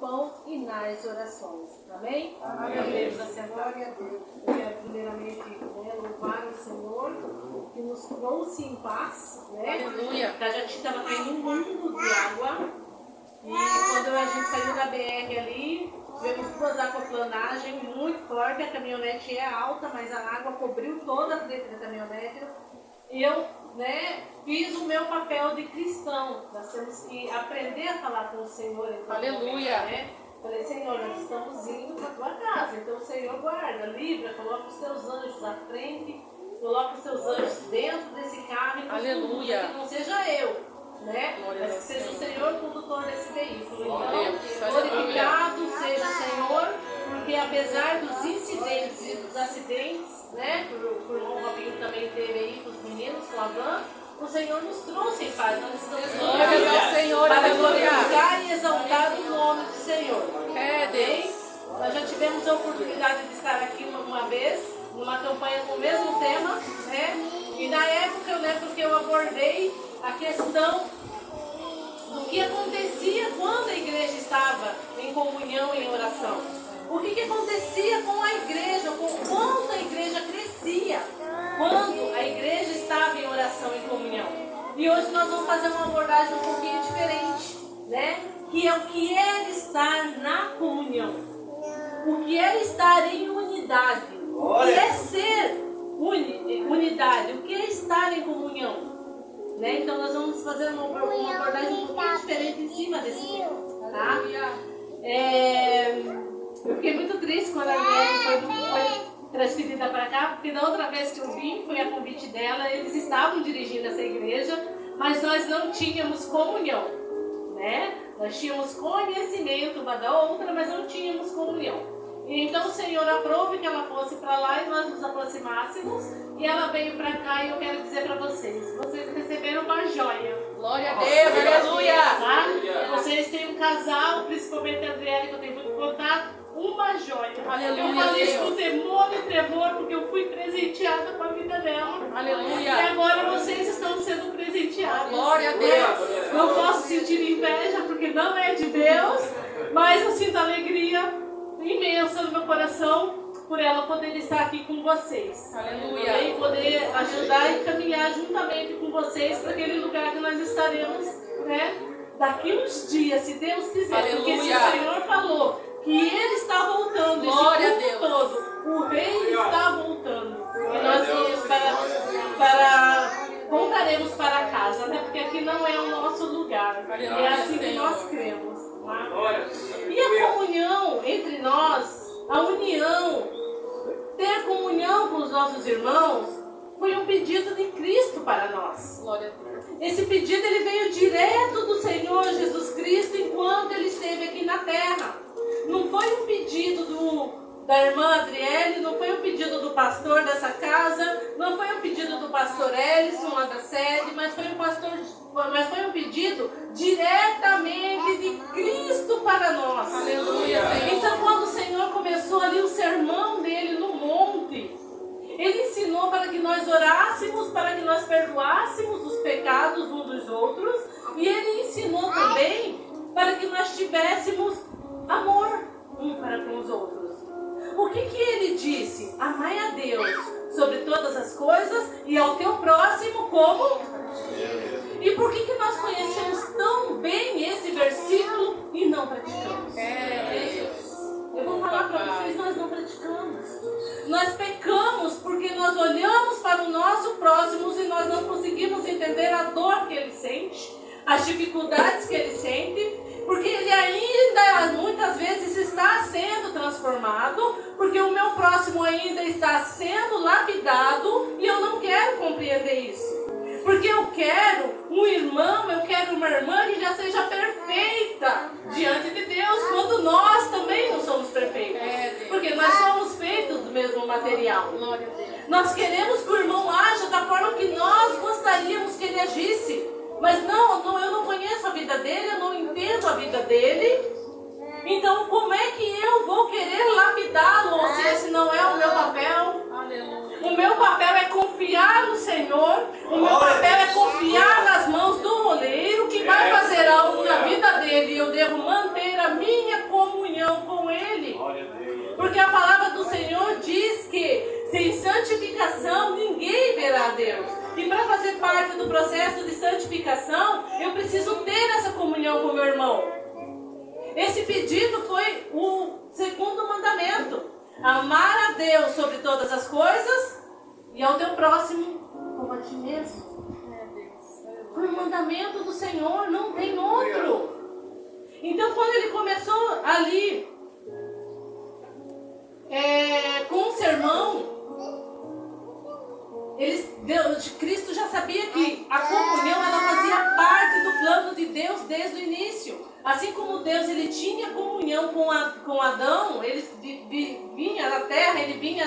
pão e nas orações. Amém? Amém. Glória a Deus. Eu quero primeiramente louvar o Senhor que nos trouxe em paz. Aleluia. A gente estava caindo um mundo de água. E quando a gente saiu da BR ali, tivemos duas aquaplanagens muito fortes. A caminhonete é alta, mas a água cobriu toda a frente da caminhonete. E eu fiz o meu papel de cristão. Nós temos que aprender a falar com o Senhor. Aleluia. Falei, Senhor, nós estamos indo para a tua casa. Então o Senhor guarda, livra, coloca os teus anjos à frente, coloca os teus anjos dentro desse carro. E aleluia. Que não seja eu, mas que seja o Senhor o condutor desse veículo. Então, glorificado seja o Senhor, porque apesar dos incidentes e dos acidentes, por o Robinho também teve aí com os meninos, com a van, o Senhor nos trouxe em paz. Nós estamos para glorificar e exaltar o nome do Senhor. Deus. Nós já tivemos a oportunidade de estar aqui uma vez, numa campanha com o mesmo tema, e na época eu lembro que eu abordei a questão do que acontecia quando a igreja estava em comunhão e em oração. O que acontecia com a igreja, quanto a igreja crescia, quando a igreja estava em oração e comunhão. E hoje nós vamos fazer uma abordagem um pouquinho diferente, que é o que é estar na comunhão, o que é estar em unidade, o que é ser unidade, o que é estar em comunhão. Então nós vamos fazer uma abordagem um pouquinho diferente em cima desse tema, tá? Eu fiquei muito triste quando a Ariane foi transferida para cá, porque da outra vez que eu vim, foi a convite dela, eles estavam dirigindo essa igreja, mas nós não tínhamos comunhão, Nós tínhamos conhecimento uma da outra, mas não tínhamos comunhão. E então o Senhor aprove que ela fosse para lá e nós nos aproximássemos, e ela veio para cá e eu quero dizer para vocês receberam uma joia. Glória a Deus, aleluia! Tá? Vocês têm um casal, principalmente a Adriele, que eu tenho muito contato, uma joia. Aleluia, eu falei isso Deus. com temor e tremor, porque eu fui presenteada com a vida dela. Aleluia. E agora vocês estão sendo presenteados. Glória a Deus. Não posso sentir inveja, porque não é de Deus, mas eu sinto alegria imensa no meu coração por ela poder estar aqui com vocês. Aleluia. E poder ajudar e caminhar juntamente com vocês para aquele lugar que nós estaremos, daqui uns dias, se Deus quiser. Aleluia. Porque se o Senhor falou que Ele está voltando, glória esse a Deus. todo, o Rei está voltando. E nós vamos voltaremos para casa, porque aqui não é o nosso lugar. É assim que nós cremos. E a comunhão entre nós, a união, ter comunhão com os nossos irmãos, foi um pedido de Cristo para nós. Glória a Deus. Esse pedido ele veio direto do Senhor Jesus Cristo enquanto ele esteve aqui na terra. Não foi um pedido da irmã Adriele, não foi um pedido do pastor dessa casa, não foi um pedido do pastor Ellison lá da sede, mas foi um pedido diretamente de Cristo para nós. Aleluia. Então quando o Senhor começou ali o sermão dele no monte, Ele ensinou para que nós orássemos, para que nós perdoássemos os pecados uns dos outros, e Ele ensinou também para que nós tivéssemos amor um para com os outros. O que Ele disse? Amai a Deus sobre todas as coisas e ao teu próximo como? E por que nós conhecemos tão bem esse versículo e não praticamos? Eu vou falar para vocês, nós não praticamos. Nós pecamos porque nós olhamos para o nosso próximo e nós não conseguimos entender a dor que ele sente, as dificuldades que ele sente, porque ele ainda muitas vezes está sendo transformado, porque o meu próximo ainda está sendo lapidado e eu não quero compreender isso. Porque eu quero um irmão, eu quero uma irmã que já seja perfeita diante de Deus, quando nós também não somos perfeitos. Porque nós somos feitos do mesmo material. Nós queremos que o irmão aja da forma que nós gostaríamos que ele agisse. Mas não, eu não conheço a vida dele, eu não entendo a vida dele. Então como é que eu vou querer lapidá-lo, ou se esse não é o meu papel? O meu papel é confiar no Senhor, o meu papel é confiar nas mãos do oleiro que vai fazer algo na vida dele, e eu devo manter a minha Porque a palavra do Senhor diz que sem santificação ninguém verá a Deus. E para fazer parte do processo de santificação, eu preciso ter essa comunhão com o meu irmão. Esse pedido foi o segundo mandamento. Amar a Deus sobre todas as coisas e ao teu próximo como a ti mesmo. Foi o mandamento do Senhor, não tem outro. Então quando ele começou ali com o sermão, Cristo já sabia que a comunhão ela fazia parte do plano de Deus desde o início. Assim como Deus ele tinha comunhão com Adão, ele vinha na terra, ele vinha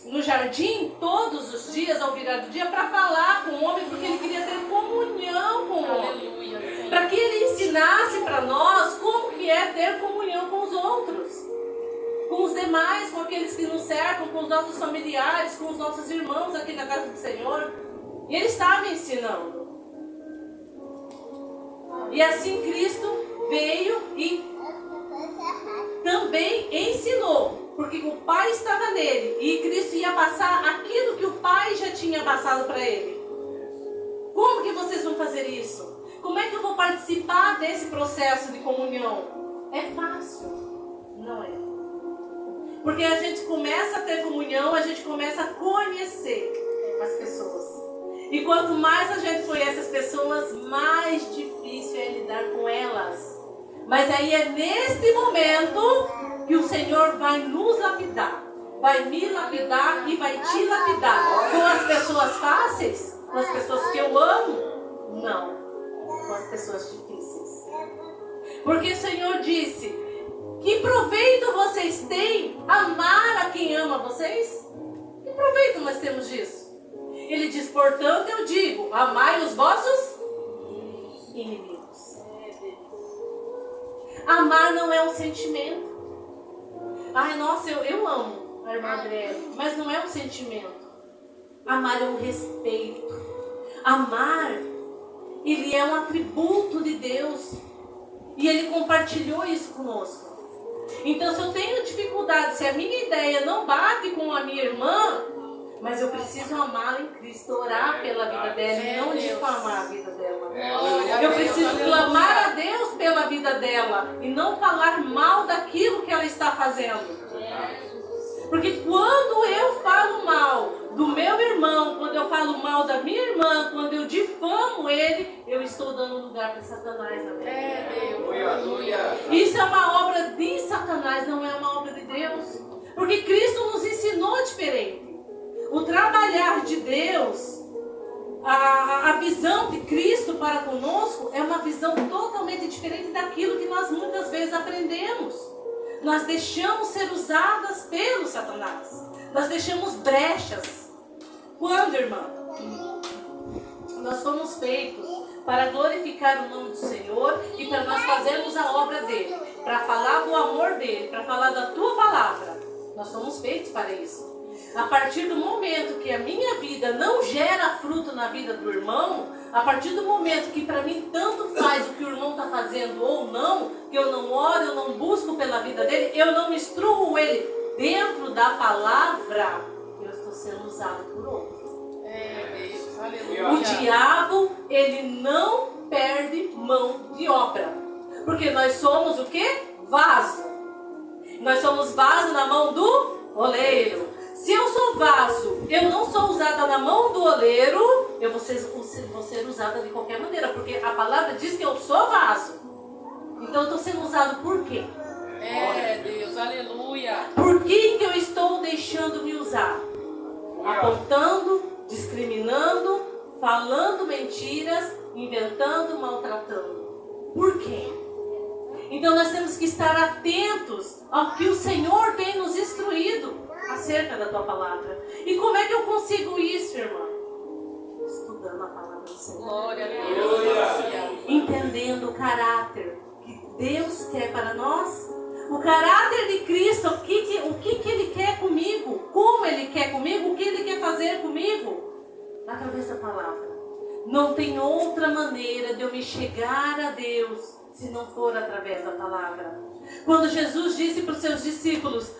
no jardim todos os dias ao virar do dia para falar com o homem, porque ele queria ter comunhão com o homem. Para que ele ensinasse para nós como que é ter comunhão com os outros, com os demais, com aqueles que nos cercam, com os nossos familiares, com os nossos irmãos aqui na casa do Senhor. E ele estava ensinando. E assim Cristo veio e também ensinou, porque o Pai estava nele e Cristo ia passar aquilo que o Pai já tinha passado para ele. Como que vocês vão fazer isso? Como é que eu vou participar desse processo de comunhão? É fácil? Não é. Porque a gente começa a ter comunhão, a gente começa a conhecer as pessoas. E quanto mais a gente conhece as pessoas, mais difícil é lidar com elas. Mas aí é neste momento que o Senhor vai nos lapidar. Vai me lapidar e vai te lapidar. Com as pessoas fáceis? Com as pessoas que eu amo? Não. Com as pessoas difíceis. Porque o Senhor disse: que proveito vocês têm amar a quem ama vocês? Que proveito nós temos disso? Ele diz: portanto eu digo, amai os vossos inimigos. Amar não é um sentimento. Ai, nossa, eu amo a irmã Adriele, mas não é um sentimento. Amar é um respeito. Amar, ele é um atributo de Deus. E ele compartilhou isso conosco. Então, se eu tenho dificuldade, se a minha ideia não bate com a minha irmã, mas eu preciso amá-la em Cristo, orar pela vida dela e não difamar a vida dela. Eu preciso clamar a Deus pela vida dela e não falar mal daquilo que ela está fazendo. Porque quando eu falo mal do meu irmão, quando eu falo mal da minha irmã, quando eu difamo ele, eu estou dando lugar para Satanás na minha vida. Isso é uma obra de Satanás, não é uma obra de Deus. Porque Cristo nos ensinou diferente. O trabalhar de Deus, a visão de Cristo para conosco é uma visão totalmente diferente daquilo que nós muitas vezes aprendemos. Nós deixamos ser usadas pelo Satanás. Nós deixamos brechas. Quando, irmã? Nós fomos feitos para glorificar o nome do Senhor e para nós fazermos a obra dele, para falar do amor dele, para falar da tua palavra. Nós fomos feitos para isso. A partir do momento que a minha vida não gera fruto na vida do irmão, a partir do momento que para mim tanto faz o que o irmão está fazendo ou não, que eu não oro, eu não busco pela vida dele, eu não instruo ele dentro da palavra, eu estou sendo usado por outro. O diabo, ele não perde mão de obra. Porque nós somos o quê? Vaso. Nós somos vaso na mão do oleiro. Se eu sou vaso, eu não sou usada na mão do oleiro, eu vou ser usada de qualquer maneira, porque a palavra diz que eu sou vaso. Então eu estou sendo usado por quê? Deus, aleluia. Por que eu estou deixando me usar? Apontando, discriminando, falando mentiras, inventando, maltratando. Por quê? Então nós temos que estar atentos ao que o Senhor tem nos instruído acerca da tua palavra. E como é que eu consigo isso, irmã? Estudando a palavra do Senhor. Glória a Deus. Entendendo o caráter que Deus quer para nós. O caráter de Cristo, o que Ele quer comigo, como Ele quer comigo, o que Ele quer fazer comigo, através da palavra. Não tem outra maneira de eu me chegar a Deus se não for através da palavra. Quando Jesus disse para os seus discípulos: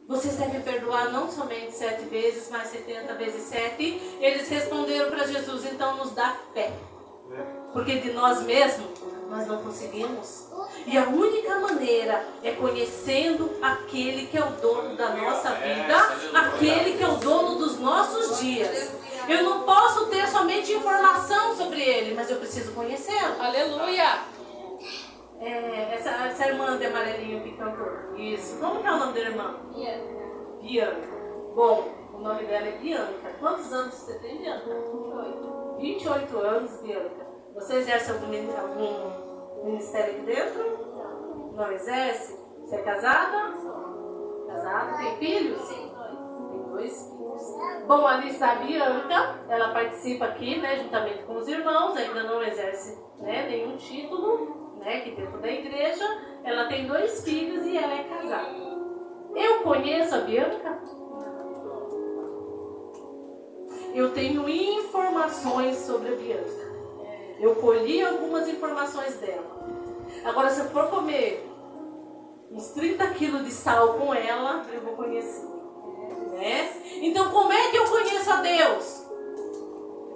vocês devem perdoar não somente 7 vezes, mas 70 vezes 7. Eles responderam para Jesus: então nos dá fé. Porque de nós mesmos, nós não conseguimos. E a única maneira é conhecendo aquele que é o dono da nossa vida, aquele que é o dono dos nossos dias. Eu não posso ter somente informação sobre ele, mas eu preciso conhecê-lo. Aleluia. Essa irmã de amarelinho que cantou. Isso. Como que é o nome da irmã? Bianca. Bom, o nome dela é Bianca. Quantos anos você tem, Bianca? 28 anos, Bianca. Você exerce algum ministério aqui dentro? Não exerce? Você é casada? Casada? Tem filhos? Tem 2 filhos. Bom, ali está a Bianca. Ela participa aqui, né, juntamente com os irmãos. Ainda não exerce, né, nenhum título, né, aqui dentro da igreja. Ela tem 2 filhos e ela é casada. Eu conheço a Bianca? Eu tenho informações sobre a Bianca. Eu colhi algumas informações dela. Agora, se eu for comer uns 30 quilos de sal com ela, eu vou conhecer. Né? Então, como é que eu conheço a Deus?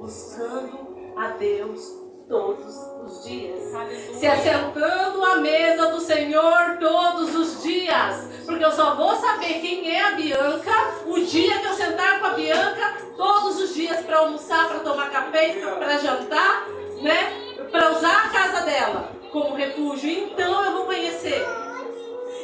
Buscando a Deus todos os dias. Aleluia. Se assentando à mesa do Senhor todos os dias. Porque eu só vou saber quem é a Bianca o dia que eu sentar com a Bianca todos os dias para almoçar, para tomar café, para jantar, né? Para usar a casa dela como refúgio. Então eu vou conhecer.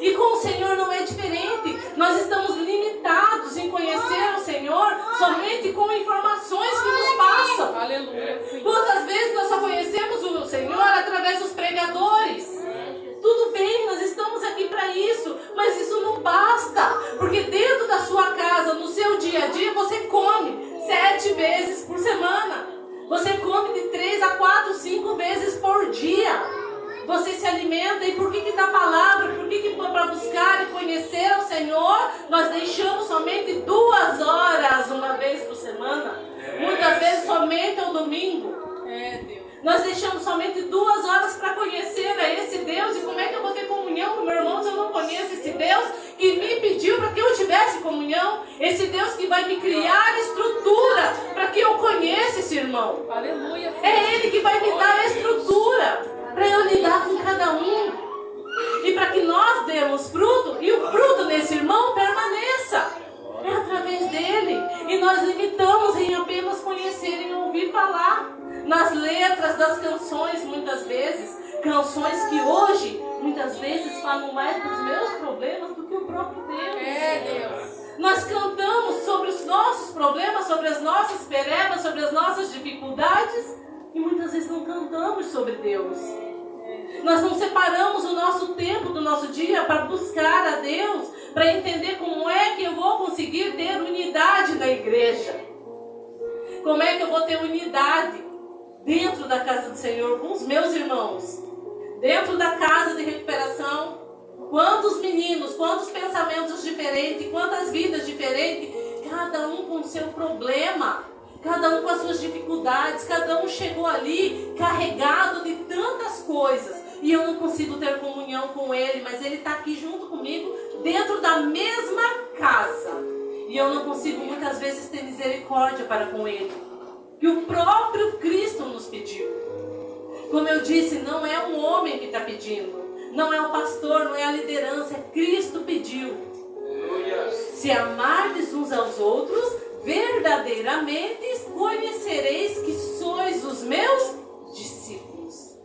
E com o Senhor não é diferente. Nós estamos limitados em conhecer o Senhor somente com informações que nos passam. Aleluia. Quantas vezes nós só conhecemos o Senhor através dos pregadores? Tudo bem, nós estamos aqui para isso, mas isso não basta. Porque dentro da sua casa, no seu dia a dia, você come 7 vezes por semana. Você come de 3 a 4, 5 vezes por dia. Você se alimenta. E por que da palavra? Por que para buscar e conhecer o Senhor, nós deixamos somente 2 horas uma vez por semana? Muitas vezes somente ao domingo. Deus. Nós deixamos somente 2 horas para conhecer a esse Deus. E como é que eu vou ter comunhão com meu irmão se eu não conheço esse Deus que me pediu para que eu tivesse comunhão? Esse Deus que vai me criar estrutura para que eu conheça esse irmão. Aleluia. É Ele que vai me dar a estrutura para eu lidar com cada um. E para que nós demos fruto, e o fruto desse irmão permaneça. É através dele. E nós limitamos em apenas conhecer e ouvir falar. Nas letras das canções, muitas vezes. Canções que hoje, muitas vezes, falam mais dos meus problemas do que o próprio Deus. Deus. Nós cantamos sobre os nossos problemas, sobre as nossas perebas, sobre as nossas dificuldades. E muitas vezes não cantamos sobre Deus. Nós não separamos o nosso tempo do nosso dia para buscar a Deus, para entender como é que eu vou conseguir ter unidade na igreja. Como é que eu vou ter unidade dentro da casa do Senhor com os meus irmãos. Dentro da casa de recuperação, quantos meninos, quantos pensamentos diferentes, quantas vidas diferentes, cada um com o seu problema. Cada um com as suas dificuldades, cada um chegou ali carregado de tantas coisas. E eu não consigo ter comunhão com ele, mas ele está aqui junto comigo, dentro da mesma casa. E eu não consigo muitas vezes ter misericórdia para com ele. Que o próprio Cristo nos pediu. Como eu disse, não é um homem que está pedindo. Não é o pastor, não é a liderança, é Cristo pediu. Se amardes uns aos outros, verdadeiramente conhecereis que sois os meus discípulos.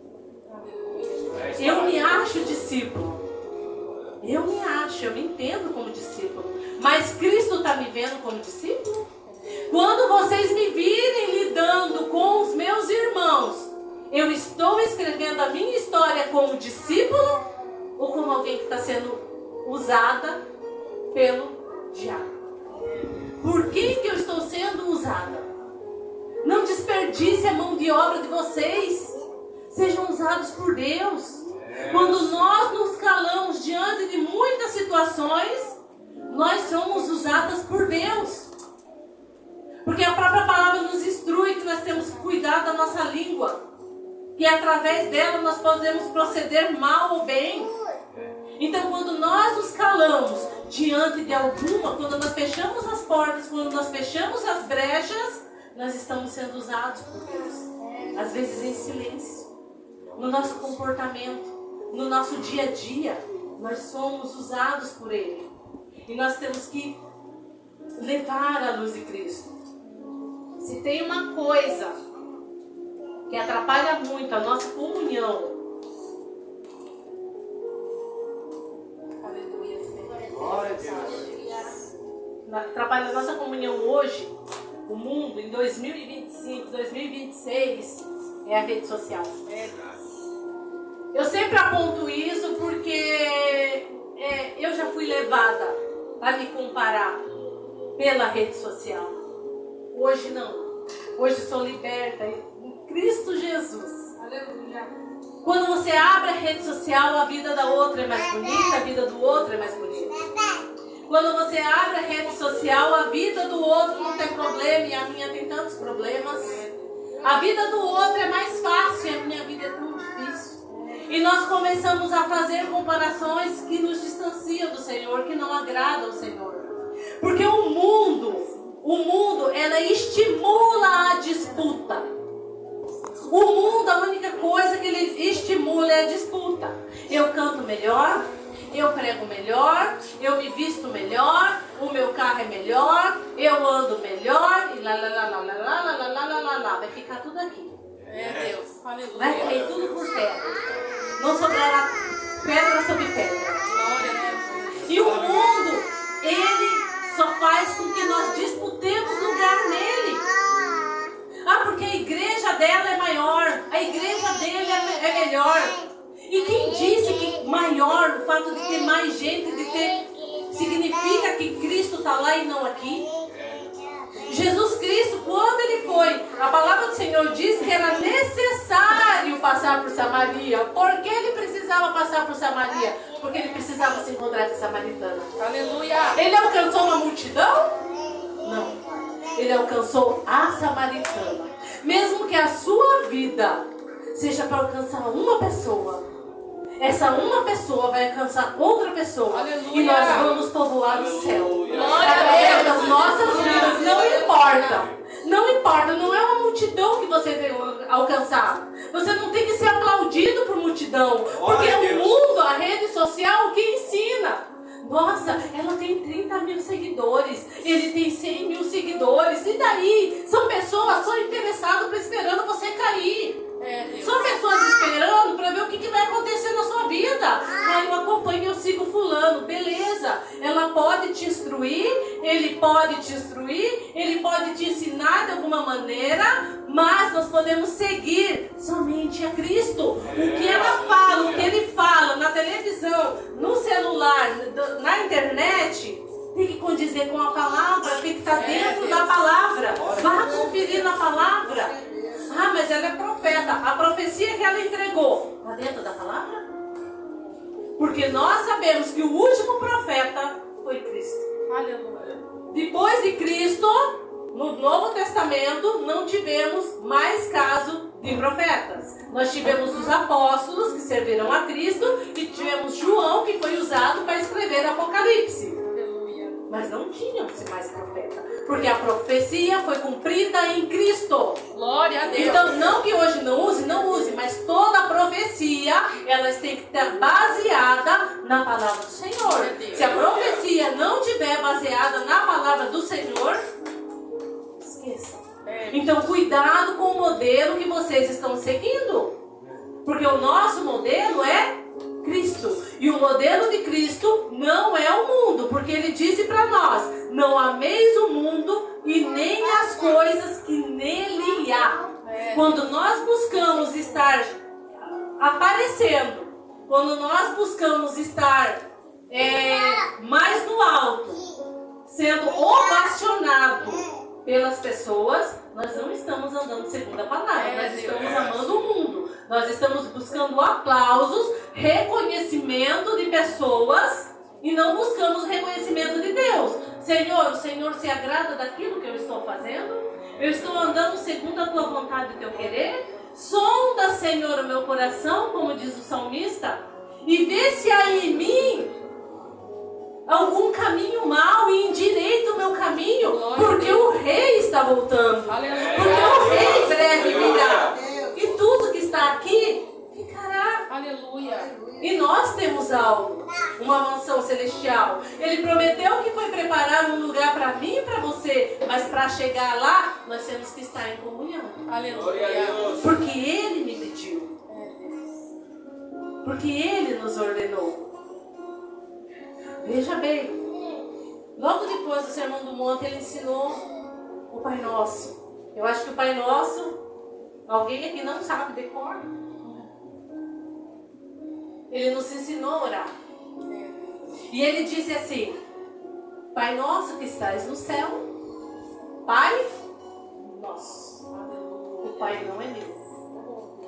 Eu me acho discípulo. Eu me entendo como discípulo. Mas Cristo está me vendo como discípulo? Quando vocês me virem lidando com os meus irmãos, eu estou escrevendo a minha história como discípulo ou como alguém que está sendo usada pelo diabo? Por que eu estou sendo usada? Não desperdice a mão de obra de vocês. Sejam usados por Deus. Quando nós nos calamos diante de muitas situações, nós somos usadas por Deus. Porque a própria palavra nos instrui que nós temos que cuidar da nossa língua. Que através dela nós podemos proceder mal ou bem. Então, quando nós nos calamos diante de alguma, quando nós fechamos as portas, quando nós fechamos as brechas, nós estamos sendo usados por Deus. Às vezes em silêncio, no nosso comportamento, no nosso dia a dia, nós somos usados por Ele. E nós temos que levar a luz de Cristo. Se tem uma coisa que atrapalha muito a nossa comunhão, atrapalha a nossa comunhão hoje, o mundo, em 2025, 2026, é a rede social. Eu sempre aponto isso porque eu já fui levada a me comparar pela rede social. Hoje não. Hoje sou liberta em Cristo Jesus. Aleluia. Quando você abre a rede social, a vida da outra é mais bonita, a vida do outro é mais bonita. Quando você abre a rede social, a vida do outro não tem problema e a minha tem tantos problemas. A vida do outro é mais fácil e a minha vida é tão difícil. E nós começamos a fazer comparações que nos distanciam do Senhor, que não agradam ao Senhor. Porque o mundo, ela estimula a disputa. O mundo, a única coisa que ele estimula é a disputa. Eu canto melhor, eu prego melhor, eu me visto melhor, o meu carro é melhor, eu ando melhor, e lá. Vai ficar tudo aqui. Deus, aleluia. Vai cair tudo por terra. Não sobrará pedra sobre pedra. E o mundo, ele só faz com que nós disputemos lugar nele. Porque a igreja dela é maior, a igreja dele é melhor. E quem disse que maior, o fato de ter mais gente, significa que Cristo está lá e não aqui? Jesus Cristo, quando ele foi, a palavra do Senhor diz que era necessário passar por Samaria. Por que ele precisava passar por Samaria? Porque ele precisava se encontrar com a samaritana. Aleluia! Ele alcançou uma multidão? Não. Ele alcançou a samaritana. Mesmo que a sua vida seja para alcançar uma pessoa, essa uma pessoa vai alcançar outra pessoa. Aleluia. E nós vamos povoar o céu. Glória Através a Deus. das nossas vidas. Não importa. Não importa. Não é uma multidão que você tem que alcançar. Você não tem que ser aplaudido por multidão. Porque o mundo, a rede social, o que ensina? Nossa, ela tem 30 mil seguidores. Ele tem 100 mil seguidores. E daí? São pessoas só interessadas, esperando você cair. São pessoas esperando para ver o que vai acontecer na sua vida. Eu acompanho, eu sigo fulano. Beleza. Ela pode te instruir, ele pode te instruir, ele pode te ensinar de alguma maneira, mas nós podemos seguir somente a Cristo. O que ela fala, o que ele fala na televisão, no celular, na internet, tem que condizer com a palavra, tem que estar dentro da palavra. Vá conferir na palavra. Mas ela é profeta. A profecia que ela entregou está dentro da palavra? Porque nós sabemos que o último profeta foi Cristo. Aleluia. Depois de Cristo, no Novo Testamento, não tivemos mais caso de profetas. Nós tivemos os apóstolos que serviram a Cristo e tivemos João que foi usado para escrever Apocalipse. Mas não tínhamos mais profeta, porque a profecia foi cumprida em Cristo. Glória a Deus. Então, não que hoje não use, mas toda a profecia, elas têm que estar baseada na palavra do Senhor. Se a profecia não estiver baseada na palavra do Senhor, esqueça. Então, cuidado com o modelo que vocês estão seguindo, porque o nosso modelo é Cristo. E o modelo de Cristo não é o mundo, porque ele disse para nós: não ameis o mundo e nem as coisas que nele há. Quando nós buscamos estar aparecendo, quando nós buscamos estar mais no alto, sendo ovacionado pelas pessoas, nós não estamos andando segundo a palavra, nós estamos amando o mundo. Nós estamos buscando aplausos, reconhecimento de pessoas e não buscamos o reconhecimento de Deus. Senhor, o Senhor se agrada daquilo que eu estou fazendo? Eu estou andando segundo a tua vontade e o teu querer? Sonda, Senhor, o meu coração, como diz o salmista, e vê se há em mim algum caminho mau e endireita o meu caminho, porque o rei está voltando. Aleluia. Porque o rei breve virá. E tudo que está aqui ficará. Aleluia. E nós temos algo, uma mansão celestial. Ele prometeu que foi preparar um lugar para mim e para você, mas para chegar lá, nós temos que estar em comunhão. Aleluia. Porque Ele me pediu. Porque Ele nos ordenou. Veja bem, logo depois do Sermão do Monte, Ele ensinou o Pai Nosso. Eu acho que o Pai Nosso, alguém aqui não sabe decor. Ele nos ensinou a orar. E Ele disse assim: Pai Nosso que estás no céu, Pai Nosso. O Pai não é meu.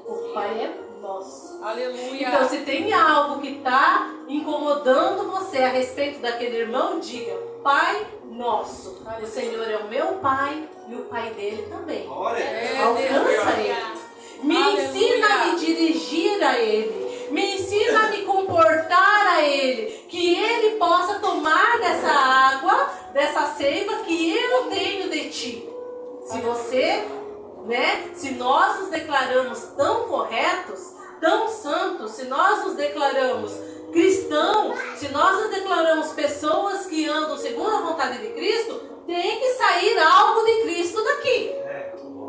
O Pai é nosso. Aleluia. Então, se tem algo que está incomodando você a respeito daquele irmão, diga: Pai Nosso. O Senhor é o meu Pai e o Pai dele também. Alcança Ele. Me ensina a me dirigir a Ele. Me ensina a me comportar a Ele. Que Ele possa tomar dessa água, dessa seiva que eu tenho de Ti. Se você, se nós nos declaramos tão corretos, tão santos, se nós nos declaramos cristãos, se nós nos declaramos pessoas que andam segundo a vontade de Cristo, tem que sair algo de Cristo daqui.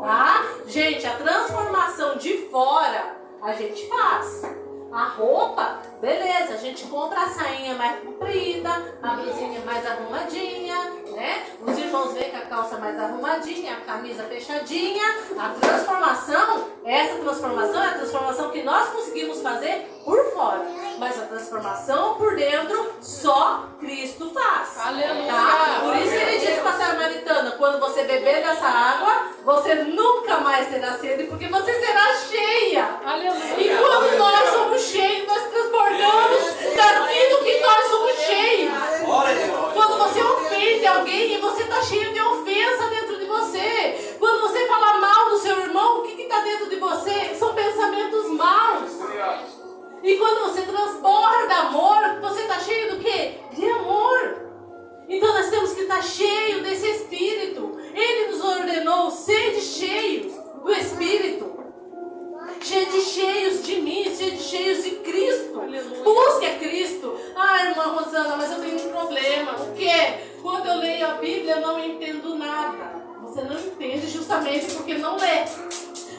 Tá? Gente, a transformação de fora a gente faz. A roupa, beleza, a gente compra a sainha mais comprida, a blusinha mais arrumadinha, né? Os irmãos veem com a calça mais arrumadinha, a camisa fechadinha. A transformação, essa transformação é a transformação que nós conseguimos fazer por fora. Mas a transformação por dentro, só Cristo faz. Aleluia. Tá? Por isso que ele disse para a samaritana: quando você beber dessa água, você nunca mais terá sede, porque você será cheia. Aleluia. E quando nós somos cheios, nós transbordamos daquilo que nós somos cheios. Quando você ofende alguém e você está cheio de ofensa dentro de você. Quando você fala mal do seu irmão, o que está dentro de você? São pensamentos maus. E quando você transborda amor, você está cheio do quê? De amor. Então nós temos que estar cheio desse Espírito. Ele nos ordenou, sede cheios do Espírito. Cheios de mim, cheios de Cristo. Aleluia. Busque a Cristo. Ah, irmã Rosana, mas eu tenho um problema. O quê? Quando eu leio a Bíblia, eu não entendo nada. Você não entende justamente porque não lê.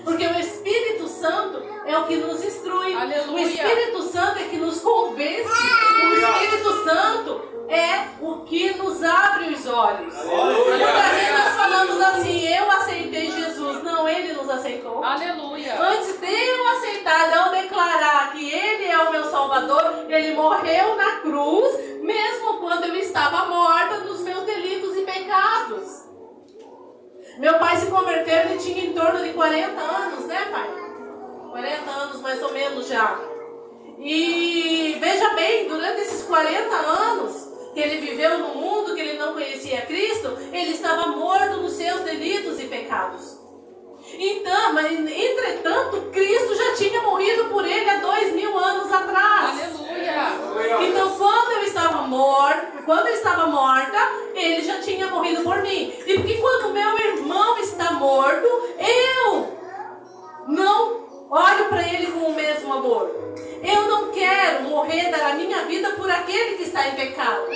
Porque o Espírito Santo é o que nos instrui. Aleluia. O Espírito Santo é que nos convence. O Espírito Santo é o que nos abre os olhos. Muitas vezes nós falamos assim: eu aceitei Jesus. Não, Ele nos aceitou. Aleluia. Antes de eu aceitar, de eu declarar que Ele é o meu Salvador, Ele morreu na cruz, mesmo quando eu estava morta nos meus delitos e pecados. Meu pai se converteu, ele tinha em torno de 40 anos, né, pai? 40 anos mais ou menos já. E veja bem, durante esses 40 anos que ele viveu no mundo, que ele não conhecia Cristo, ele estava morto nos seus delitos e pecados. Então, mas entretanto, Cristo já tinha morrido por ele há 2000 anos atrás. Aleluia. Então, quando eu estava morta, ele já tinha morrido por mim. E porque quando meu irmão está morto, eu não olho para ele com o mesmo amor. Eu não quero morrer, dar a minha vida por aquele que está em pecado.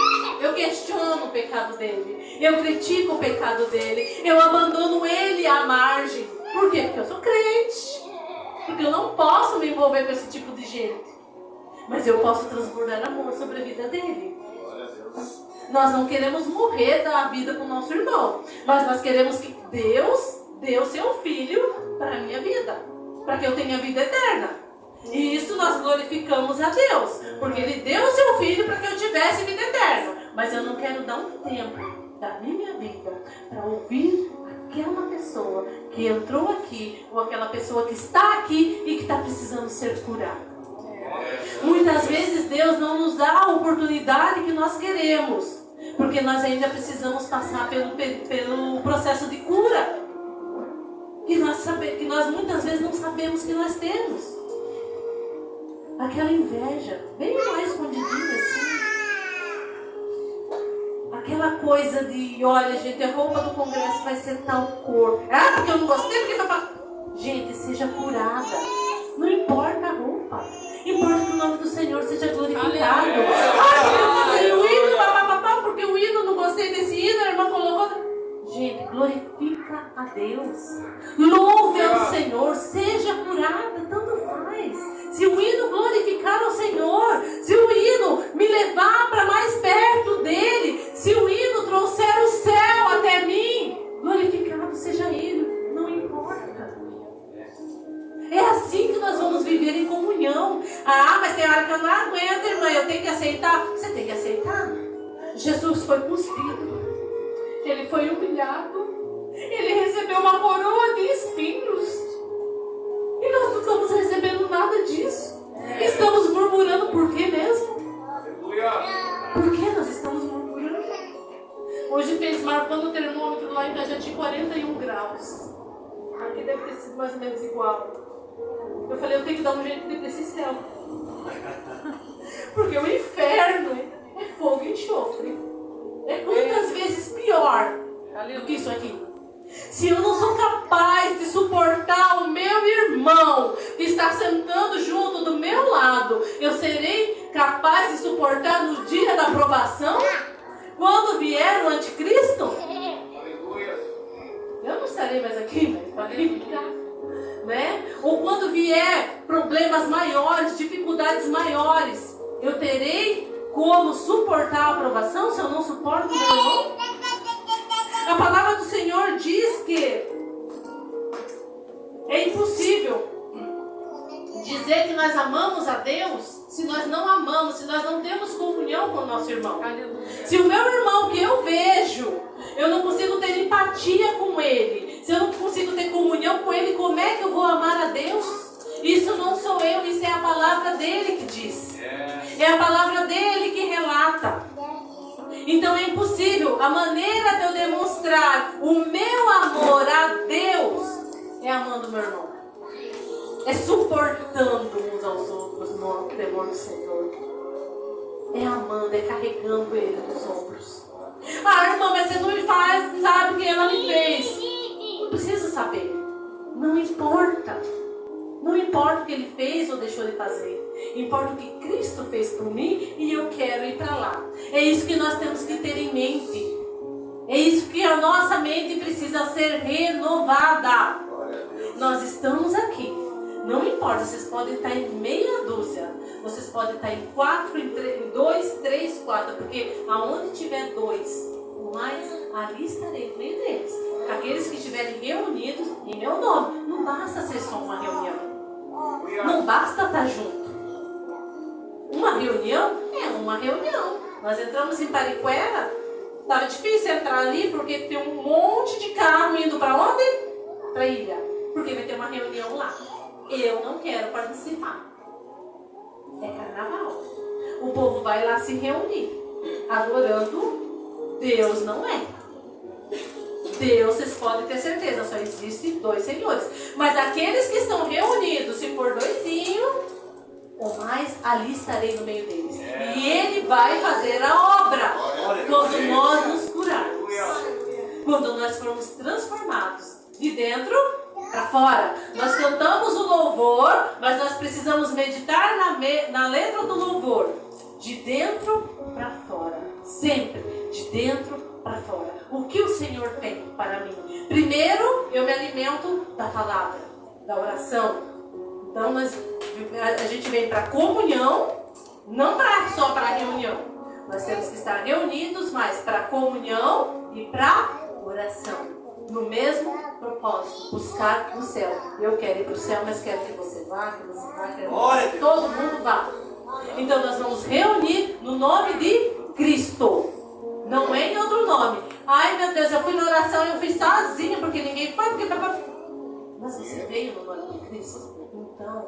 Eu questiono o pecado dele. Eu critico o pecado dele. Eu abandono ele à margem. Por quê? Porque eu sou crente. Porque eu não posso me envolver com esse tipo de gente. Mas eu posso transbordar amor sobre a vida dele. Nós não queremos morrer da vida com o nosso irmão. Mas nós queremos que Deus dê o seu filho para a minha vida. Para que eu tenha vida eterna. E isso nós glorificamos a Deus. Porque Ele deu o seu filho para que eu tivesse vida eterna. Mas eu não quero dar um tempo da minha vida para ouvir aquela pessoa que entrou aqui, ou aquela pessoa que está aqui e que está precisando ser curada. Muitas vezes Deus não nos dá a oportunidade que nós queremos, porque nós ainda precisamos passar pelo processo de cura, que nós muitas vezes não sabemos que nós temos. Aquela inveja, bem mais escondidinha assim. Aquela coisa de, olha gente, a roupa do congresso vai ser tal cor. Ah, porque eu não gostei, porque vai falar. Gente, seja curada. Não importa a roupa. Importa que o nome do Senhor seja glorificado. Ah, eu não gostei do hino, papapá, porque o hino, não gostei desse hino, a irmã colocou. Gente, glorifica a Deus. Louve ao Senhor, seja curada, tanto faz. Se o hino glorificar ao Senhor, se o hino me levar para mais perto dele, se o hino trouxer o céu até mim, glorificado seja ele, não importa. É assim que nós vamos viver em comunhão. Ah, mas tem hora que eu não aguento, irmã, eu tenho que aceitar. Você tem que aceitar. Jesus foi cuspido, ele foi humilhado, ele recebeu uma coroa de espinhos. E nós não estamos recebendo nada disso. Estamos murmurando por quê mesmo? Por que nós estamos murmurando? Hoje fez marcando o termômetro lá em Cajati 41 graus. Aqui deve ter sido mais ou menos igual. Eu falei, eu tenho que dar um jeito de ir para esse céu. Porque o inferno é fogo e enxofre. É quantas vezes pior do que isso aqui. Se eu não sou capaz de suportar o meu irmão que está sentando junto do meu lado, eu serei capaz de suportar no dia da provação? Quando vier o anticristo? Eu não estarei mais aqui, mas pode ficar. Né? Ou quando vier problemas maiores, dificuldades maiores, eu terei como suportar a aprovação se eu não suporto o meu irmão? A palavra do Senhor diz que é impossível dizer que nós amamos a Deus se nós não amamos, se nós não temos comunhão com o nosso irmão. Se o meu irmão que eu vejo, eu não consigo ter empatia com ele, se eu não consigo ter comunhão com ele, como é que eu vou amar a Deus? Isso não sou eu, isso é a palavra dele que diz. É a palavra dele que relata. Então é impossível. A maneira de eu demonstrar o meu amor a Deus é amando meu irmão. É suportando uns aos outros no temor do Senhor. É amando, é carregando ele nos ombros. Ah, irmã, mas você não me faz, sabe o que ela me fez. Não preciso saber. Não importa. Não importa o que ele fez ou deixou de fazer. Importa o que Cristo fez por mim e eu quero ir para lá. É isso que nós temos que ter em mente. É isso que a nossa mente precisa ser renovada. Nós estamos aqui. Não importa, vocês podem estar em meia dúzia. Vocês podem estar em 4, em 2, 3, 4. Porque aonde tiver 2 ou mais, ali estarei no meio deles. Aqueles que estiverem reunidos em meu nome. Não basta ser só uma reunião. Não basta estar junto. Uma reunião é uma reunião. Nós entramos em Pariquera, estava difícil entrar ali porque tem um monte de carro indo para onde? Para a ilha. Porque vai ter uma reunião lá. Eu não quero participar. É carnaval. O povo vai lá se reunir, adorando Deus, não é. Deus, vocês podem ter certeza, só existe 2 senhores. Mas aqueles que estão reunidos, se for 2 ou mais, ali estarei no meio deles. E Ele vai fazer a obra quando nós nos curarmos. Quando nós formos transformados de dentro para fora. Nós cantamos o louvor, mas nós precisamos meditar na letra do louvor. De dentro para fora. Sempre de dentro para fora. O que o Senhor tem para mim? Primeiro, eu me alimento da palavra, da oração. Então, a gente vem para comunhão, não só para reunião. Nós temos que estar reunidos, mas para comunhão e para oração. No mesmo propósito, buscar o céu. Eu quero ir para o céu, mas quero que você vá, quero que todo mundo vá. Então, nós vamos reunir no nome de Cristo. Não é em outro nome. Ai, meu Deus, eu fui na oração e eu fiz sozinha, porque ninguém foi, porque... Mas você veio no nome de Cristo. Então,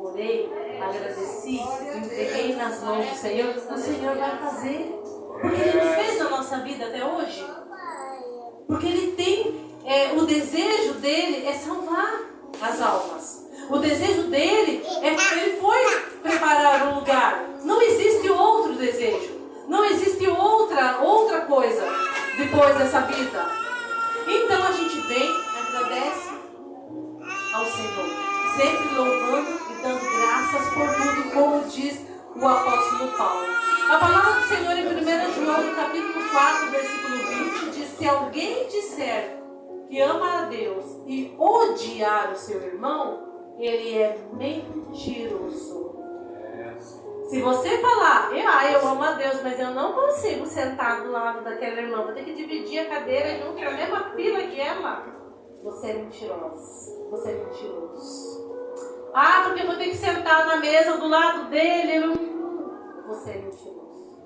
orei agradeci, entreguei nas mãos do Senhor, o Senhor vai fazer. Porque Ele fez na nossa vida até hoje. Porque Ele tem, o desejo dele é salvar as almas. O desejo dele Ele foi preparar um lugar. Não existe outro desejo. Não existe outra coisa depois dessa vida. Então a gente vem, agradece ao Senhor, sempre louvando e dando graças por tudo, como diz o apóstolo Paulo. A palavra do Senhor em 1 João, no capítulo 4, versículo 20, diz: se alguém disser que ama a Deus e odiar o seu irmão, ele é mentiroso. Se você falar, eu amo a Deus, mas eu não consigo sentar do lado daquela irmã, vou ter que dividir a cadeira junto na mesma fila que ela, você é mentiroso. Você é mentiroso. Porque eu vou ter que sentar na mesa do lado dele. Você é mentiroso.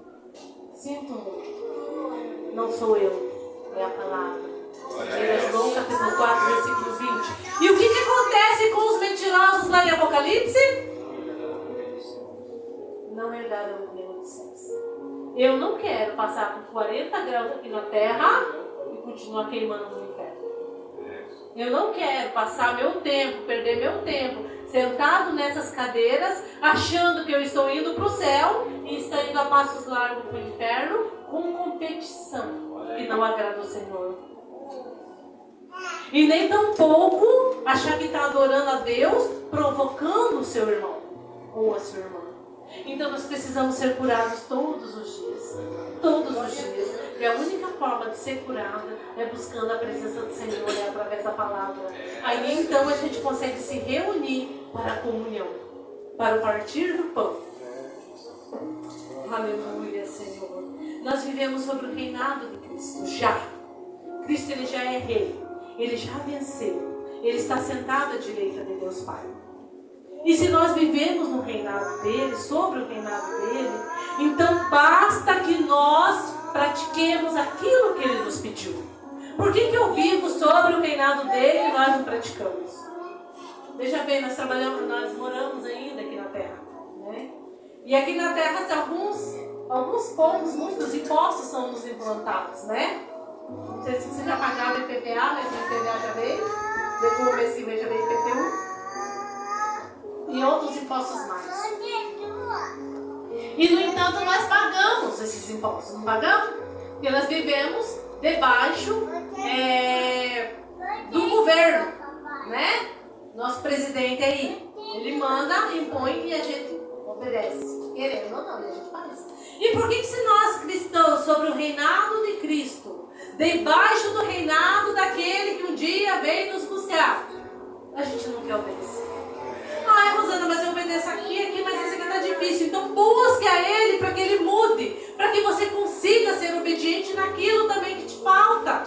Sinto muito. Não sou eu, é a palavra. 1 João capítulo 4, versículo 20. E o que acontece com os mentirosos lá em Apocalipse? Não herdarão o reino dos céus. Eu não quero passar por 40 graus aqui na terra e continuar queimando no inferno. Eu não quero passar meu tempo, perder meu tempo sentado nessas cadeiras, achando que eu estou indo para o céu e estou indo a passos largos para o inferno com competição que não agrada ao Senhor. E nem tampouco achar que está adorando a Deus, provocando o seu irmão ou a sua irmã. Então nós precisamos ser curados todos os dias. Todos os dias. E a única forma de ser curada é buscando a presença do Senhor, através da palavra. Aí então a gente consegue se reunir para a comunhão, para o partir do pão. Aleluia, Senhor. Nós vivemos sobre o reinado de Cristo já. Cristo, Ele já é rei. Ele já venceu. Ele está sentado à direita de Deus Pai. E se nós vivemos no reinado dele, sobre o reinado dele, então basta que nós pratiquemos aquilo que ele nos pediu. Por que eu vivo sobre o reinado dele e nós não praticamos? Veja bem, nós moramos ainda aqui na terra, né? E aqui na terra tem alguns pontos, muitos impostos são nos implantados, né? Não sei se você já pagava IPVA, né? O IPVA já veio, depois o mês que vem já veio IPTU. E outros impostos mais. E no entanto nós pagamos esses impostos, não pagamos? Porque nós vivemos debaixo do governo, né? Nosso presidente aí, ele manda, impõe e a gente obedece. Querendo ou não, e a gente faz. E por que se nós cristãos, sobre o reinado de Cristo, debaixo do reinado daquele que um dia veio nos buscar, a gente não quer obedecer? Rosana, mas eu obedeço aqui, mas esse aqui está difícil. Então busque a Ele para que Ele mude, para que você consiga ser obediente naquilo também que te falta.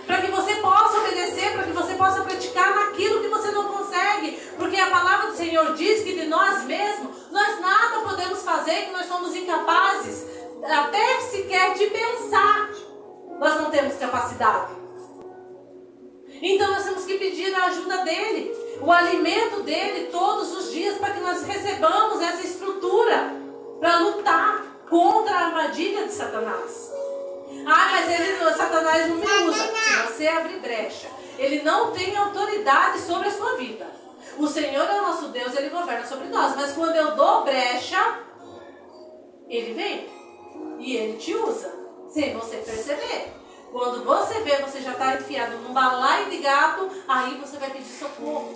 Para que você possa obedecer, para que você possa praticar naquilo que você não consegue. Porque a palavra do Senhor diz que de nós mesmos, nós nada podemos fazer, que nós somos incapazes, até sequer de pensar. Nós não temos capacidade. Então nós temos que pedir a ajuda dEle, o alimento dele todos os dias, para que nós recebamos essa estrutura para lutar contra a armadilha de Satanás. Mas Satanás não me usa. Se você abrir brecha, ele não tem autoridade sobre a sua vida. O Senhor é o nosso Deus, Ele governa sobre nós. Mas quando eu dou brecha, Ele vem e Ele te usa, sem você perceber. Quando você vê, você já está enfiado num balaio de gato, aí você vai pedir socorro.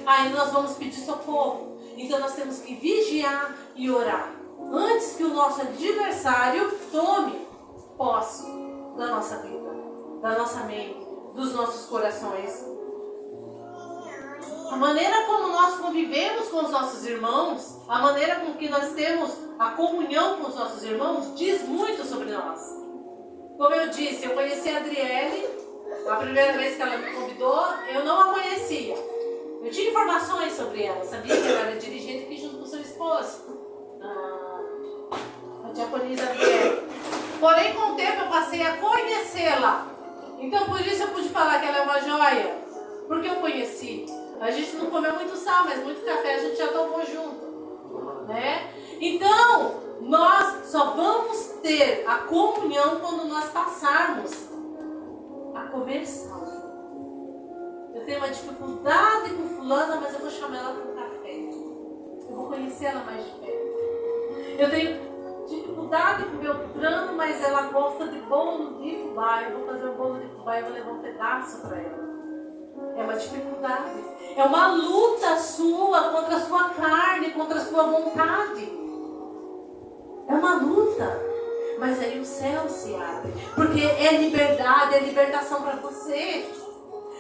Aí nós vamos pedir socorro. Então nós temos que vigiar e orar, antes que o nosso adversário tome posse da nossa vida, da nossa mente, dos nossos corações. A maneira como nós convivemos com os nossos irmãos, a maneira com que nós temos a comunhão com os nossos irmãos, diz muito sobre nós. Como eu disse, eu conheci a Adriele, a primeira vez que ela me convidou, eu não a conhecia. Eu tinha informações sobre ela, sabia que ela era dirigente aqui junto com o seu esposo, a diaconisa Adriele. Porém, com o tempo eu passei a conhecê-la. Então, por isso eu pude falar que ela é uma joia, porque eu conheci. A gente não comeu muito sal, mas muito café a gente já tomou junto, né? Então, nós só vamos ter a comunhão quando nós passarmos a comer sal. Eu tenho uma dificuldade com fulana, mas eu vou chamar ela para um café. Eu vou conhecer ela mais de perto. Eu tenho dificuldade com Beltrano, mas ela gosta de bolo de fubá. Eu vou fazer um bolo de fubá e vou levar um pedaço para ela. É uma dificuldade. É uma luta sua contra a sua carne, contra a sua vontade. É uma luta. Mas aí o céu se abre. Porque é liberdade, é libertação para você.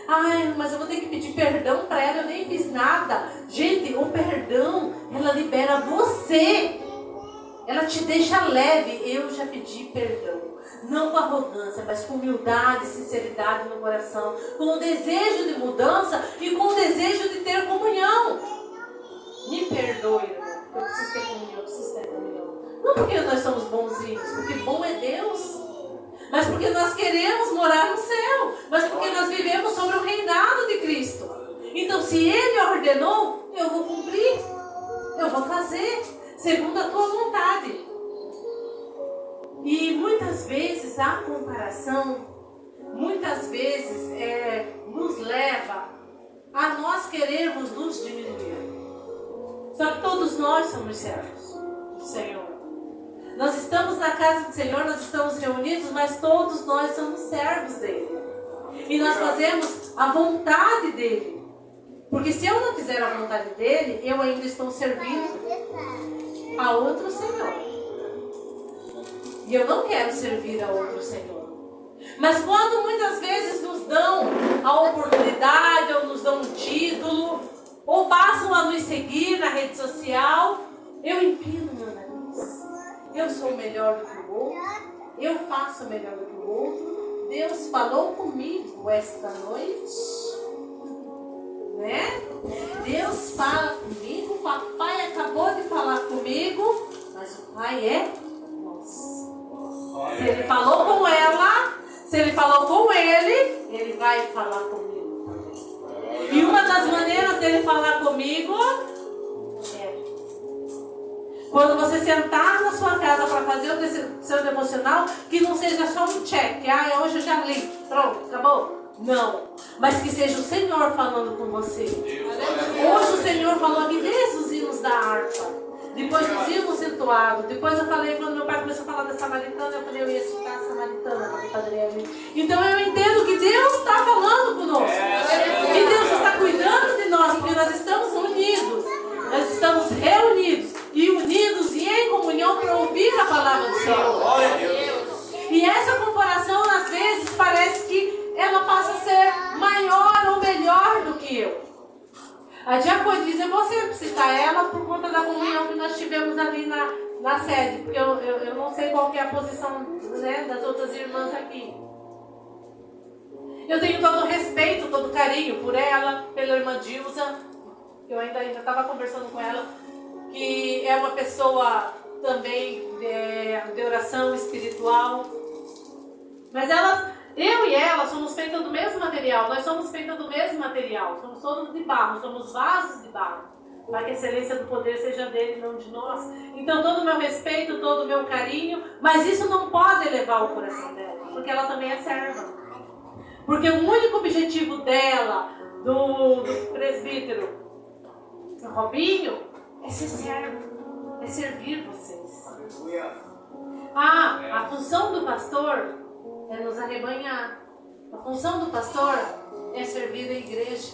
Ai, mas eu vou ter que pedir perdão para ela, eu nem fiz nada. Gente, o perdão, ela libera você. Ela te deixa leve. Eu já pedi perdão. Não com arrogância, mas com humildade, sinceridade no coração. Com o desejo de mudança e com o desejo de ter comunhão. Me perdoe, irmão. Eu preciso ter comunhão, eu preciso ter comunhão. Não porque nós somos bonzinhos, porque bom é Deus. Mas porque nós queremos morar no céu. Mas porque nós vivemos sobre o reinado de Cristo. Então, se Ele ordenou, eu vou cumprir. Eu vou fazer, segundo a tua vontade. E muitas vezes a comparação, muitas vezes nos leva a nós querermos nos diminuir. Só que todos nós somos servos do Senhor. Nós estamos na casa do Senhor, nós estamos reunidos, mas todos nós somos servos dele. E nós fazemos a vontade dele. Porque se eu não fizer a vontade dele, eu ainda estou servindo a outro Senhor. E eu não quero servir a outro Senhor. Mas quando muitas vezes nos dão a oportunidade, ou nos dão um título, ou passam a nos seguir na rede social, eu empino meu nariz. Eu sou melhor do que o outro. Eu faço melhor do que o outro. Deus falou comigo esta noite. Né? Deus fala comigo. O papai acabou de falar comigo. Mas o pai é nosso. Se ele falou com ela, se ele falou com ele, ele vai falar comigo também. E uma das maneiras dele falar comigo é quando você sentar na sua casa para fazer o seu devocional, que não seja só um check. Ah, hoje eu já li. Pronto, acabou. Não. Mas que seja o Senhor falando com você. Hoje o Senhor falou aqui desde os hinos da harpa. Depois dos hinos entoados. Depois eu falei, quando meu pai começou a falar da Samaritana, eu falei, eu ia citar a Samaritana para o Padre Eli. Então eu entendo que Deus está falando conosco. Que Deus está cuidando de nós, porque nós estamos unidos. Nós estamos reunidos e unidos e em comunhão para ouvir a palavra do Senhor. E essa comparação, às vezes, parece que ela passa a ser maior ou melhor do que eu. A diaconisa, eu vou sempre citar ela por conta da comunhão que nós tivemos ali na sede, porque eu não sei qual que é a posição, né, das outras irmãs aqui. Eu tenho todo o respeito, todo o carinho por ela, pela irmã Dilza. Eu ainda estava conversando com ela, que é uma pessoa também de oração espiritual. Mas eu e ela somos feitas do mesmo material, nós somos feitas do mesmo material, somos todos de barro, somos vasos de barro, para que a excelência do poder seja dele, não de nós. Então todo o meu respeito, todo o meu carinho, mas isso não pode elevar o coração dela, porque ela também é serva. Porque o único objetivo dela, do presbítero Robinho, é ser servo, é servir vocês. A função do pastor é nos arrebanhar. A função do pastor é servir a igreja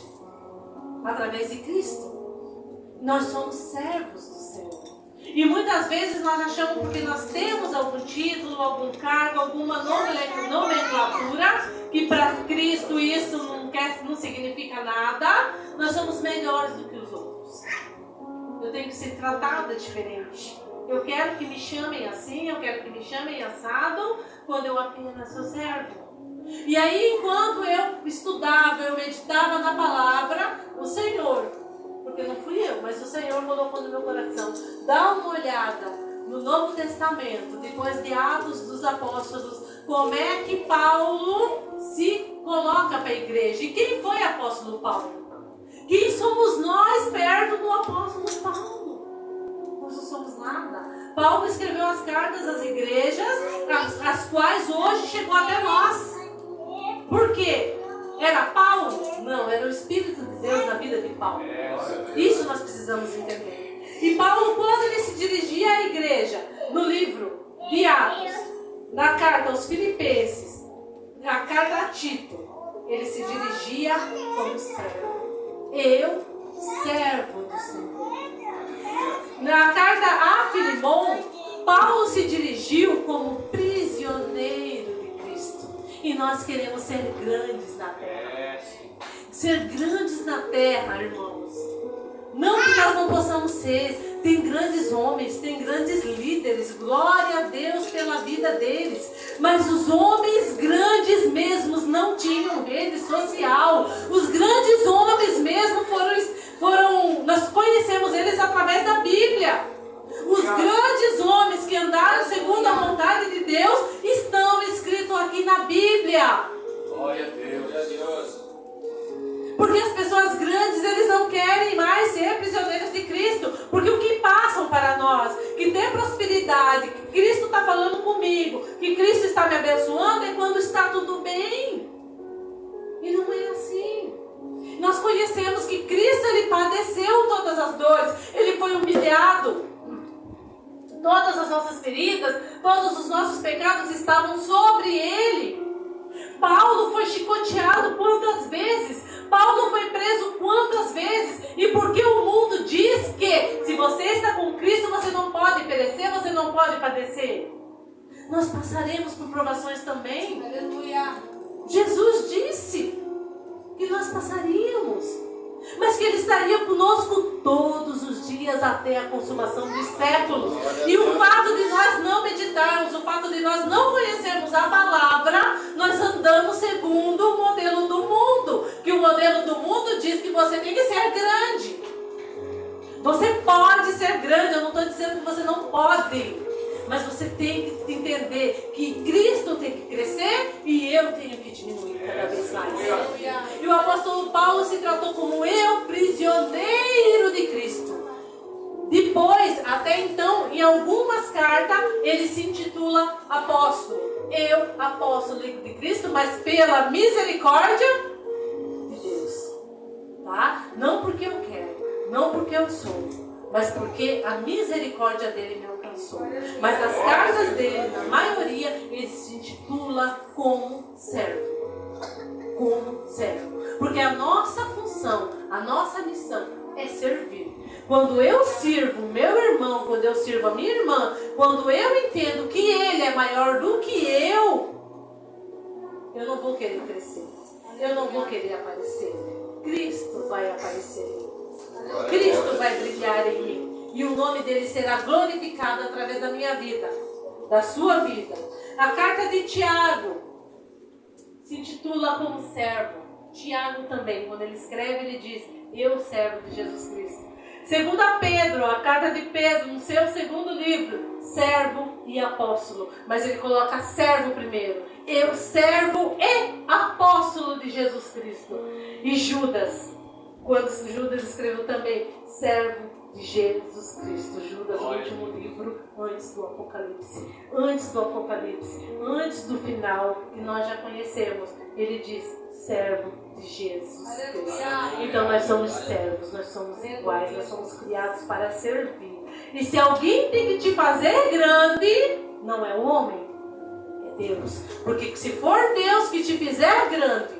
através de Cristo. Nós somos servos do Senhor. E muitas vezes nós achamos, porque nós temos algum título, algum cargo, alguma nomenclatura, que para Cristo isso não significa nada, nós somos melhores do que os outros. Eu tenho que ser tratada diferente. Eu quero que me chamem assim, eu quero que me chamem assado, quando eu apenas sou servo. E aí, enquanto eu estudava, eu meditava na palavra, o Senhor, porque não fui eu, mas o Senhor colocou no meu coração, dá uma olhada no Novo Testamento, depois de Atos dos Apóstolos, como é que Paulo se coloca para a igreja. E quem foi apóstolo Paulo? Quem somos nós perto do apóstolo Paulo? Nós não somos nada. Paulo escreveu as cartas às igrejas, as quais hoje chegou até nós. Por quê? Era Paulo? Não, era o Espírito de Deus na vida de Paulo. Isso nós precisamos entender. E Paulo, quando ele se dirigia à igreja, no livro de Atos, na carta aos Filipenses, na carta a Tito, ele se dirigia como servo. Eu, servo do Senhor. Na carta a Filemon, Paulo se dirigiu como prisioneiro de Cristo. E nós queremos ser grandes na terra. Ser grandes na terra, irmãos. Não que nós não possamos ser. Tem grandes homens, tem grandes líderes. Glória a Deus pela vida deles. Mas os homens grandes mesmos não tinham rede social. Os grandes homens mesmo nós conhecemos eles através da Bíblia. Os grandes homens que andaram segundo a vontade de Deus estão escritos aqui na Bíblia. Glória a Deus. Porque as pessoas grandes, eles não querem mais ser prisioneiros de Cristo. Porque o que passam para nós, que tem prosperidade, que Cristo está falando comigo, que Cristo está me abençoando, é quando está tudo bem. E não é assim. Nós conhecemos que Cristo, ele padeceu todas as dores. Ele foi humilhado. Todas as nossas feridas, todos os nossos pecados estavam sobre ele. Paulo foi chicoteado quantas vezes? Paulo foi preso quantas vezes? E porque o mundo diz que se você está com Cristo, você não pode perecer, você não pode padecer. Nós passaremos por provações também. Aleluia. Jesus disse que nós passaríamos, mas que Ele estaria conosco todos os dias até a consumação dos séculos. E o fato de nós não meditarmos, o fato de nós não conhecermos a palavra, nós andamos segundo o modelo do mundo. Que o modelo do mundo diz que você tem que ser grande. Você pode ser grande, eu não estou dizendo que você não pode. Mas você tem que entender que Cristo tem que crescer e eu tenho que diminuir cada vez mais. E o apóstolo Paulo se tratou como eu, prisioneiro de Cristo. Depois, até então, em algumas cartas, ele se intitula apóstolo. Eu, apóstolo de Cristo, mas pela misericórdia de Deus. Tá? Não porque eu quero, não porque eu sou, mas porque a misericórdia dele me alcançou. Mas nas cartas dele, na maioria, ele se intitula como servo. Como servo. Porque a nossa função, a nossa missão é servir. Quando eu sirvo o meu irmão, quando eu sirvo a minha irmã, quando eu entendo que ele é maior do que eu não vou querer crescer. Eu não vou querer aparecer. Cristo vai aparecer. Cristo vai brilhar em mim. E o nome dele será glorificado através da minha vida, da sua vida. A carta de Tiago se intitula como servo. Tiago também, quando ele escreve, ele diz: eu, servo de Jesus Cristo. Segunda Pedro, a carta de Pedro, no seu segundo livro, servo e apóstolo. Mas ele coloca servo primeiro. Eu, servo e apóstolo de Jesus Cristo. E Judas, quando Judas escreveu também, servo de Jesus Cristo. Judas, o último livro, antes do Apocalipse. Antes do Apocalipse, antes do final, que nós já conhecemos. Ele diz, servo de Jesus Cristo. Então nós somos servos, nós somos iguais, nós somos criados para servir. E se alguém tem que te fazer grande, não é o homem, é Deus. Porque se for Deus que te fizer grande,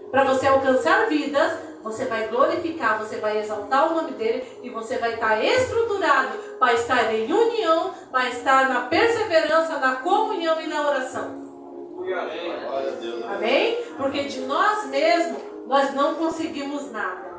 para você alcançar vidas, você vai glorificar, você vai exaltar o nome dele e você vai estar estruturado para estar em união, para estar na perseverança, na comunhão e na oração. Amém? Porque de nós mesmos nós não conseguimos nada.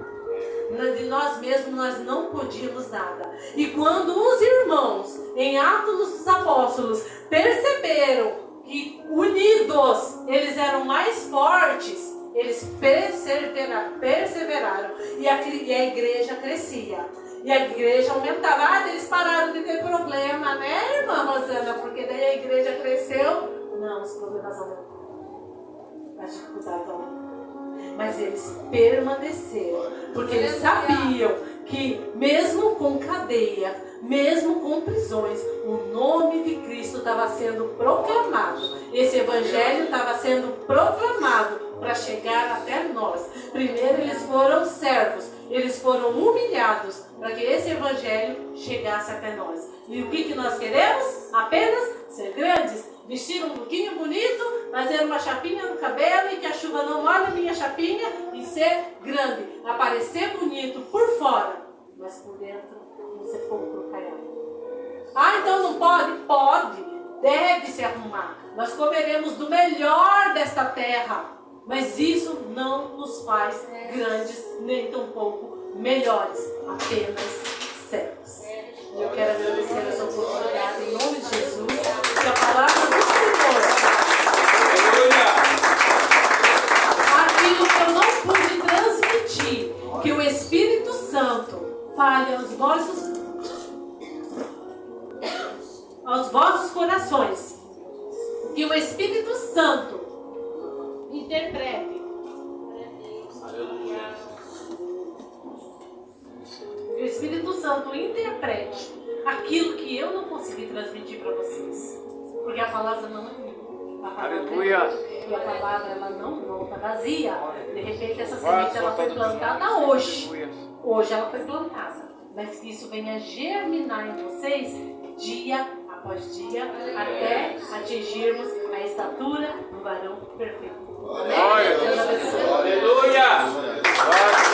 De nós mesmos nós não podíamos nada. E quando os irmãos em Atos dos Apóstolos perceberam que unidos eles eram mais fortes, eles perseveraram e a igreja crescia. E a igreja aumentava. Eles pararam de ter problema, né, irmã Rosana? Porque daí a igreja cresceu. Não, os problemas aumentaram. As dificuldades aumentaram. Mas eles permaneceram, porque eles sabiam que mesmo com cadeia, mesmo com prisões, o nome de Cristo estava sendo proclamado. Esse evangelho estava sendo proclamado para chegar até nós. Primeiro eles foram servos, eles foram humilhados para que esse evangelho chegasse até nós. E o que nós queremos? Apenas ser grandes, vestir um pouquinho bonito, fazer uma chapinha no cabelo e que a chuva não molhe a minha chapinha e ser grande, aparecer bonito por fora, mas por dentro um sepulcro caiado. Ah, então não pode? Pode, deve se arrumar. Nós comeremos do melhor desta terra, mas isso não nos faz grandes, nem tampouco melhores, apenas servos. Eu quero agradecer essa oportunidade em nome de Jesus, que a palavra do Senhor, aquilo que eu não pude transmitir, que o Espírito Santo fale aos vossos corações, que o Espírito Santo interprete. Que o Espírito Santo interprete aquilo que eu não consegui transmitir para vocês. Porque a palavra não é minha. A palavra é, e a palavra ela não volta vazia. De repente essa semente ela foi plantada hoje. Hoje ela foi plantada. Mas que isso venha germinar em vocês dia após dia, até atingirmos a estatura do varão perfeito. Amém? Deus abençoe. Aleluia!